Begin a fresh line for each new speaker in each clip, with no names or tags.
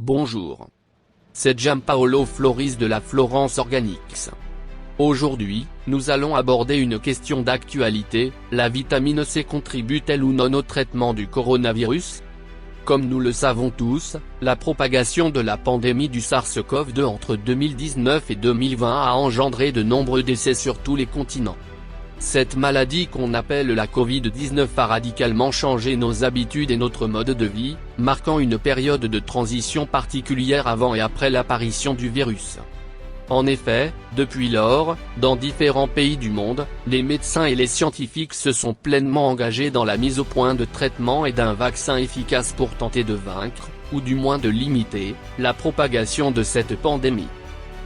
Bonjour. C'est Giampaolo Floris de la Florence Organics. Aujourd'hui, nous allons aborder une question d'actualité: la vitamine C contribue-t-elle ou non au traitement du coronavirus? Comme nous le savons tous, la propagation de la pandémie du SARS-CoV-2 entre 2019 et 2020 a engendré de nombreux décès sur tous les continents. Cette maladie qu'on appelle la Covid-19 a radicalement changé nos habitudes et notre mode de vie, marquant une période de transition particulière avant et après l'apparition du virus. En effet, depuis lors, dans différents pays du monde, les médecins et les scientifiques se sont pleinement engagés dans la mise au point de traitements et d'un vaccin efficace pour tenter de vaincre, ou du moins de limiter, la propagation de cette pandémie.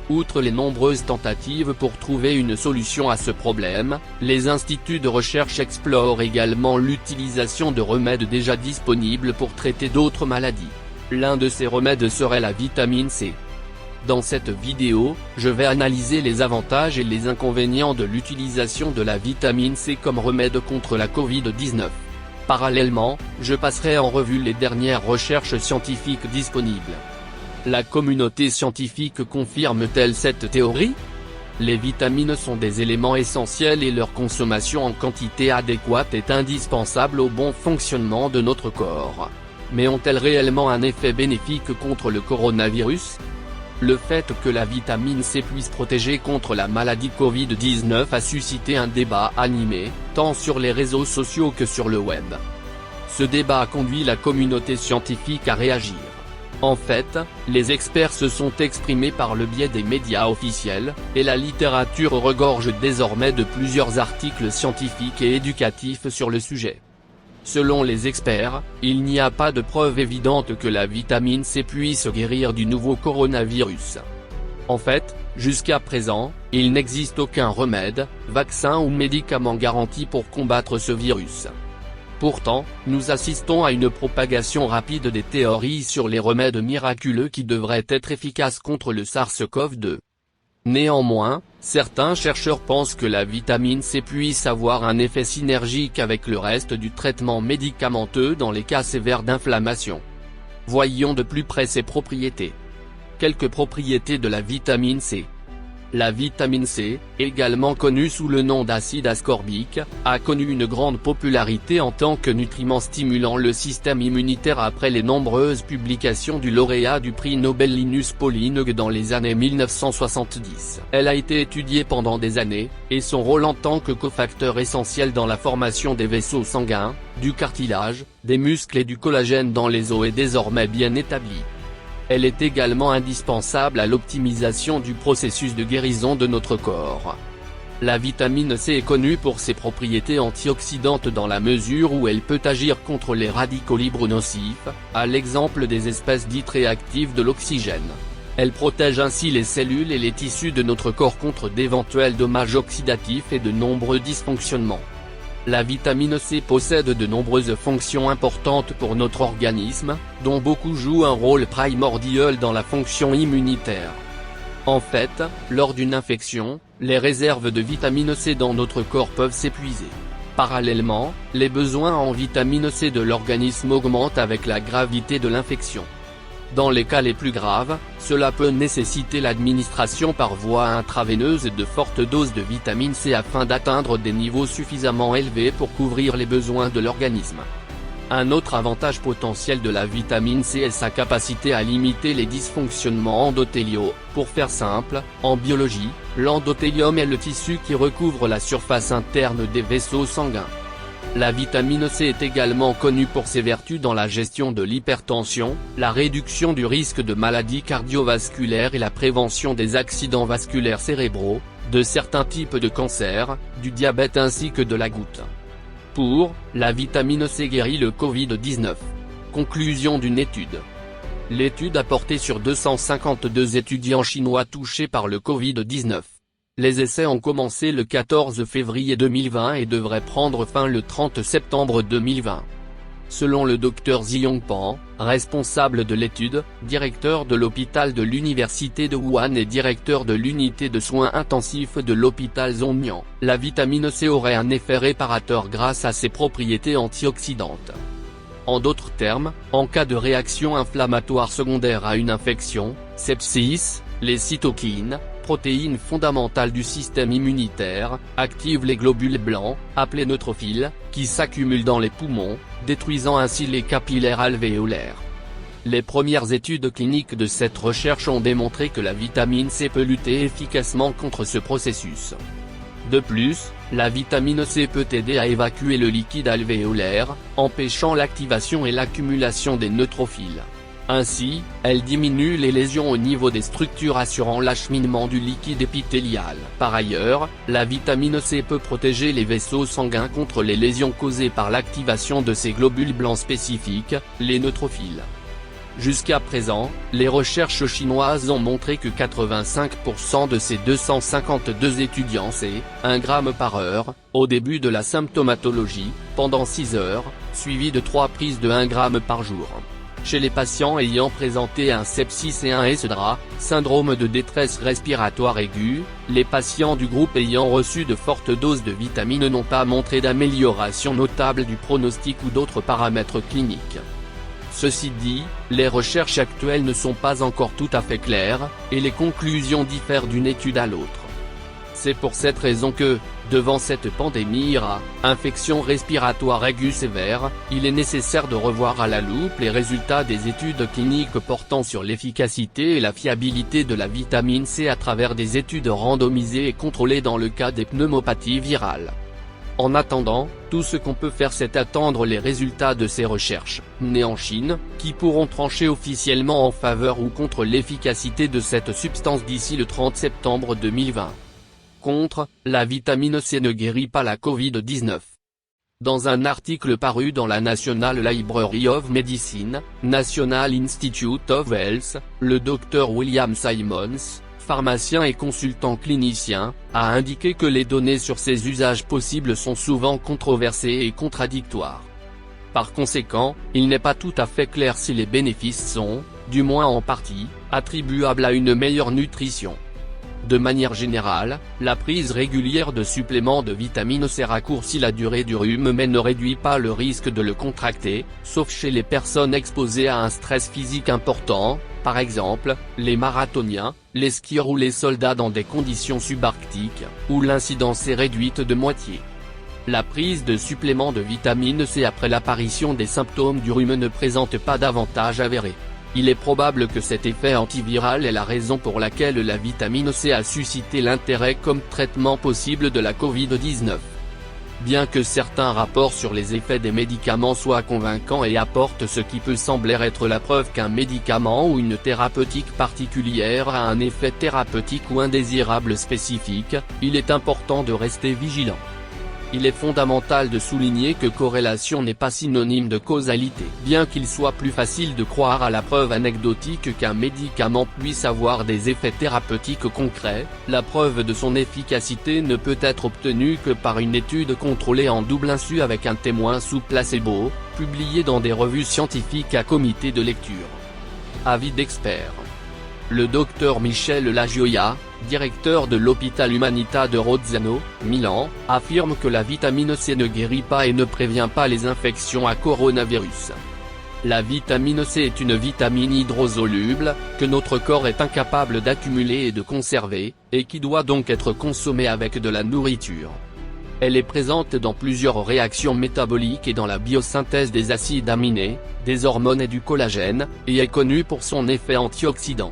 Outre les nombreuses tentatives pour trouver une solution à ce problème, les instituts de recherche explorent également l'utilisation de remèdes déjà disponibles pour traiter d'autres maladies. L'un de ces remèdes serait la vitamine C. Dans cette vidéo, je vais analyser les avantages et les inconvénients de l'utilisation de la vitamine C comme remède contre la Covid-19. Parallèlement, je passerai en revue les dernières recherches scientifiques disponibles. La communauté scientifique confirme-t-elle cette théorie? Les vitamines sont des éléments essentiels et leur consommation en quantité adéquate est indispensable au bon fonctionnement de notre corps. Mais ont-elles réellement un effet bénéfique contre le coronavirus? Le fait que la vitamine C puisse protéger contre la maladie Covid-19 a suscité un débat animé, tant sur les réseaux sociaux que sur le web. Ce débat a conduit la communauté scientifique à réagir. En fait, les experts se sont exprimés par le biais des médias officiels, et la littérature regorge désormais de plusieurs articles scientifiques et éducatifs sur le sujet. Selon les experts, il n'y a pas de preuve évidente que la vitamine C puisse guérir du nouveau coronavirus. En fait, jusqu'à présent, il n'existe aucun remède, vaccin ou médicament garanti pour combattre ce virus. Pourtant, nous assistons à une propagation rapide des théories sur les remèdes miraculeux qui devraient être efficaces contre le SARS-CoV-2. Néanmoins, certains chercheurs pensent que la vitamine C puisse avoir un effet synergique avec le reste du traitement médicamenteux dans les cas sévères d'inflammation. Voyons de plus près ses propriétés. Quelques propriétés de la vitamine C. La vitamine C, également connue sous le nom d'acide ascorbique, a connu une grande popularité en tant que nutriment stimulant le système immunitaire après les nombreuses publications du lauréat du prix Nobel Linus Pauling dans les années 1970. Elle a été étudiée pendant des années, et son rôle en tant que cofacteur essentiel dans la formation des vaisseaux sanguins, du cartilage, des muscles et du collagène dans les os est désormais bien établi. Elle est également indispensable à l'optimisation du processus de guérison de notre corps. La vitamine C est connue pour ses propriétés antioxydantes dans la mesure où elle peut agir contre les radicaux libres nocifs, à l'exemple des espèces dites réactives de l'oxygène. Elle protège ainsi les cellules et les tissus de notre corps contre d'éventuels dommages oxydatifs et de nombreux dysfonctionnements. La vitamine C possède de nombreuses fonctions importantes pour notre organisme, dont beaucoup jouent un rôle primordial dans la fonction immunitaire. En fait, lors d'une infection, les réserves de vitamine C dans notre corps peuvent s'épuiser. Parallèlement, les besoins en vitamine C de l'organisme augmentent avec la gravité de l'infection. Dans les cas les plus graves, cela peut nécessiter l'administration par voie intraveineuse de fortes doses de vitamine C afin d'atteindre des niveaux suffisamment élevés pour couvrir les besoins de l'organisme. Un autre avantage potentiel de la vitamine C est sa capacité à limiter les dysfonctionnements endothéliaux. Pour faire simple, en biologie, l'endothélium est le tissu qui recouvre la surface interne des vaisseaux sanguins. La vitamine C est également connue pour ses vertus dans la gestion de l'hypertension, la réduction du risque de maladies cardiovasculaires et la prévention des accidents vasculaires cérébraux, de certains types de cancers, du diabète ainsi que de la goutte. La vitamine C guérit le Covid-19. Conclusion d'une étude. L'étude a porté sur 252 étudiants chinois touchés par le Covid-19. Les essais ont commencé le 14 février 2020 et devraient prendre fin le 30 septembre 2020. Selon le Dr Ziyong Pan, responsable de l'étude, directeur de l'hôpital de l'université de Wuhan et directeur de l'unité de soins intensifs de l'hôpital Zhongyuan, la vitamine C aurait un effet réparateur grâce à ses propriétés antioxydantes. En d'autres termes, en cas de réaction inflammatoire secondaire à une infection, sepsis, les cytokines, protéines fondamentales du système immunitaire, activent les globules blancs, appelés neutrophiles, qui s'accumulent dans les poumons, détruisant ainsi les capillaires alvéolaires. Les premières études cliniques de cette recherche ont démontré que la vitamine C peut lutter efficacement contre ce processus. De plus, la vitamine C peut aider à évacuer le liquide alvéolaire, empêchant l'activation et l'accumulation des neutrophiles. Ainsi, elle diminue les lésions au niveau des structures assurant l'acheminement du liquide épithélial. Par ailleurs, la vitamine C peut protéger les vaisseaux sanguins contre les lésions causées par l'activation de ces globules blancs spécifiques, les neutrophiles. Jusqu'à présent, les recherches chinoises ont montré que 85% de ces 252 étudiants C, 1 g par heure, au début de la symptomatologie, pendant 6 heures, suivi de 3 prises de 1 g par jour. Chez les patients ayant présenté un sepsis et un SDRA, syndrome de détresse respiratoire aiguë, les patients du groupe ayant reçu de fortes doses de vitamines n'ont pas montré d'amélioration notable du pronostic ou d'autres paramètres cliniques. Ceci dit, les recherches actuelles ne sont pas encore tout à fait claires, et les conclusions diffèrent d'une étude à l'autre. C'est pour cette raison que, devant cette pandémie infection respiratoire aiguë sévère, il est nécessaire de revoir à la loupe les résultats des études cliniques portant sur l'efficacité et la fiabilité de la vitamine C à travers des études randomisées et contrôlées dans le cas des pneumopathies virales. En attendant, tout ce qu'on peut faire c'est attendre les résultats de ces recherches, nées en Chine, qui pourront trancher officiellement en faveur ou contre l'efficacité de cette substance d'ici le 30 septembre 2020. Contre, la vitamine C ne guérit pas la Covid-19. Dans un article paru dans la National Library of Medicine, National Institute of Health, le Dr William Simons, pharmacien et consultant clinicien, a indiqué que les données sur ces usages possibles sont souvent controversées et contradictoires. Par conséquent, il n'est pas tout à fait clair si les bénéfices sont, du moins en partie, attribuables à une meilleure nutrition. De manière générale, la prise régulière de suppléments de vitamine C raccourcit la durée du rhume mais ne réduit pas le risque de le contracter, sauf chez les personnes exposées à un stress physique important, par exemple, les marathoniens, les skieurs ou les soldats dans des conditions subarctiques, où l'incidence est réduite de moitié. La prise de suppléments de vitamine C après l'apparition des symptômes du rhume ne présente pas d'avantage avéré. Il est probable que cet effet antiviral est la raison pour laquelle la vitamine C a suscité l'intérêt comme traitement possible de la Covid-19. Bien que certains rapports sur les effets des médicaments soient convaincants et apportent ce qui peut sembler être la preuve qu'un médicament ou une thérapeutique particulière a un effet thérapeutique ou indésirable spécifique, il est important de rester vigilant. Il est fondamental de souligner que corrélation n'est pas synonyme de causalité. Bien qu'il soit plus facile de croire à la preuve anecdotique qu'un médicament puisse avoir des effets thérapeutiques concrets, la preuve de son efficacité ne peut être obtenue que par une étude contrôlée en double insu avec un témoin sous placebo, publiée dans des revues scientifiques à comité de lecture. Avis d'experts. Le docteur Michel Lagioia, directeur de l'hôpital Humanità de Rozzano, Milan, affirme que la vitamine C ne guérit pas et ne prévient pas les infections à coronavirus. La vitamine C est une vitamine hydrosoluble, que notre corps est incapable d'accumuler et de conserver, et qui doit donc être consommée avec de la nourriture. Elle est présente dans plusieurs réactions métaboliques et dans la biosynthèse des acides aminés, des hormones et du collagène, et est connue pour son effet antioxydant.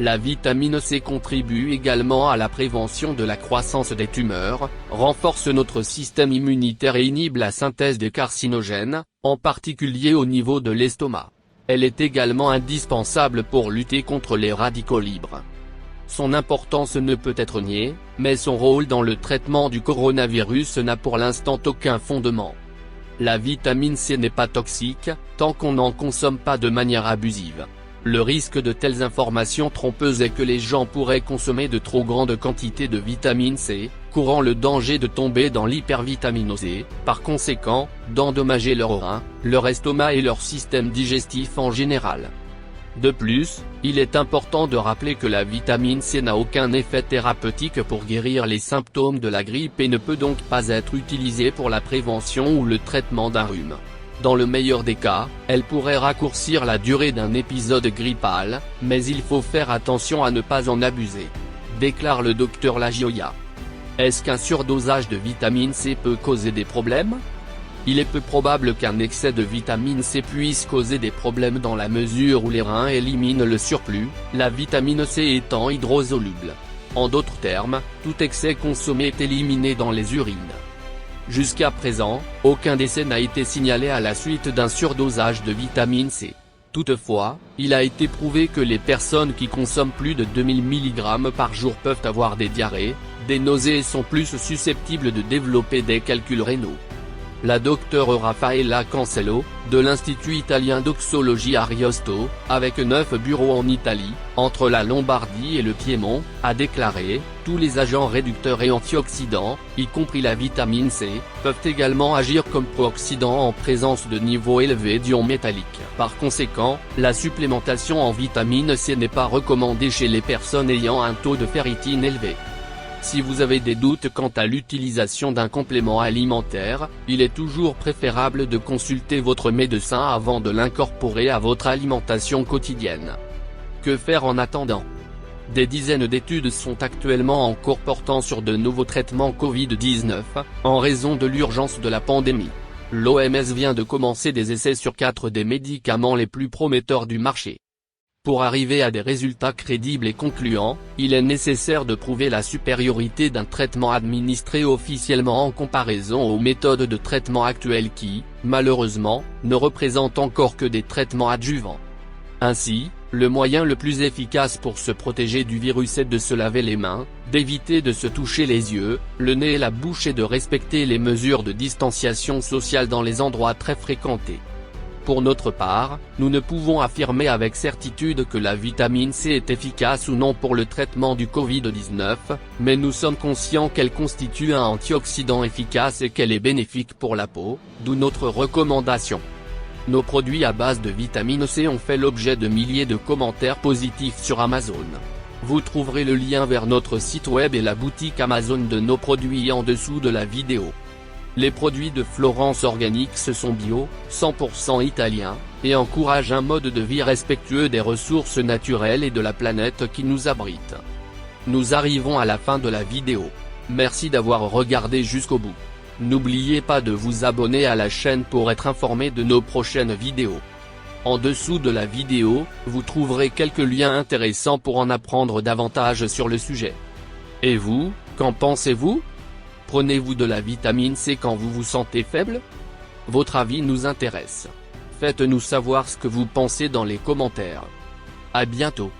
La vitamine C contribue également à la prévention de la croissance des tumeurs, renforce notre système immunitaire et inhibe la synthèse des carcinogènes, en particulier au niveau de l'estomac. Elle est également indispensable pour lutter contre les radicaux libres. Son importance ne peut être niée, mais son rôle dans le traitement du coronavirus n'a pour l'instant aucun fondement. La vitamine C n'est pas toxique, tant qu'on n'en consomme pas de manière abusive. Le risque de telles informations trompeuses est que les gens pourraient consommer de trop grandes quantités de vitamine C, courant le danger de tomber dans l'hypervitaminose, par conséquent, d'endommager leurs reins, leur estomac et leur système digestif en général. De plus, il est important de rappeler que la vitamine C n'a aucun effet thérapeutique pour guérir les symptômes de la grippe et ne peut donc pas être utilisée pour la prévention ou le traitement d'un rhume. Dans le meilleur des cas, elle pourrait raccourcir la durée d'un épisode grippal, mais il faut faire attention à ne pas en abuser. Déclare le docteur Lagioia. Est-ce qu'un surdosage de vitamine C peut causer des problèmes ? Il est peu probable qu'un excès de vitamine C puisse causer des problèmes dans la mesure où les reins éliminent le surplus, la vitamine C étant hydrosoluble. En d'autres termes, tout excès consommé est éliminé dans les urines. Jusqu'à présent, aucun décès n'a été signalé à la suite d'un surdosage de vitamine C. Toutefois, il a été prouvé que les personnes qui consomment plus de 2000 mg par jour peuvent avoir des diarrhées, des nausées et sont plus susceptibles de développer des calculs rénaux. La docteure Raffaella Cancello, de l'Institut italien d'oxologie Ariosto, avec 9 bureaux en Italie, entre la Lombardie et le Piémont, a déclaré « Tous les agents réducteurs et antioxydants, y compris la vitamine C, peuvent également agir comme pro-oxydants en présence de niveaux élevés d'ions métalliques. Par conséquent, la supplémentation en vitamine C n'est pas recommandée chez les personnes ayant un taux de ferritine élevé. » Si vous avez des doutes quant à l'utilisation d'un complément alimentaire, il est toujours préférable de consulter votre médecin avant de l'incorporer à votre alimentation quotidienne. Que faire en attendant ? Des dizaines d'études sont actuellement en cours portant sur de nouveaux traitements Covid-19, en raison de l'urgence de la pandémie. L'OMS vient de commencer des essais sur 4 des médicaments les plus prometteurs du marché. Pour arriver à des résultats crédibles et concluants, il est nécessaire de prouver la supériorité d'un traitement administré officiellement en comparaison aux méthodes de traitement actuelles qui, malheureusement, ne représentent encore que des traitements adjuvants. Ainsi, le moyen le plus efficace pour se protéger du virus est de se laver les mains, d'éviter de se toucher les yeux, le nez et la bouche et de respecter les mesures de distanciation sociale dans les endroits très fréquentés. Pour notre part, nous ne pouvons affirmer avec certitude que la vitamine C est efficace ou non pour le traitement du Covid-19, mais nous sommes conscients qu'elle constitue un antioxydant efficace et qu'elle est bénéfique pour la peau, d'où notre recommandation. Nos produits à base de vitamine C ont fait l'objet de milliers de commentaires positifs sur Amazon. Vous trouverez le lien vers notre site web et la boutique Amazon de nos produits en dessous de la vidéo. Les produits de Florence Organics sont bio, 100% italiens, et encouragent un mode de vie respectueux des ressources naturelles et de la planète qui nous abrite. Nous arrivons à la fin de la vidéo. Merci d'avoir regardé jusqu'au bout. N'oubliez pas de vous abonner à la chaîne pour être informé de nos prochaines vidéos. En dessous de la vidéo, vous trouverez quelques liens intéressants pour en apprendre davantage sur le sujet. Et vous, qu'en pensez-vous ? Prenez-vous de la vitamine C quand vous vous sentez faible ? Votre avis nous intéresse. Faites-nous savoir ce que vous pensez dans les commentaires. À bientôt.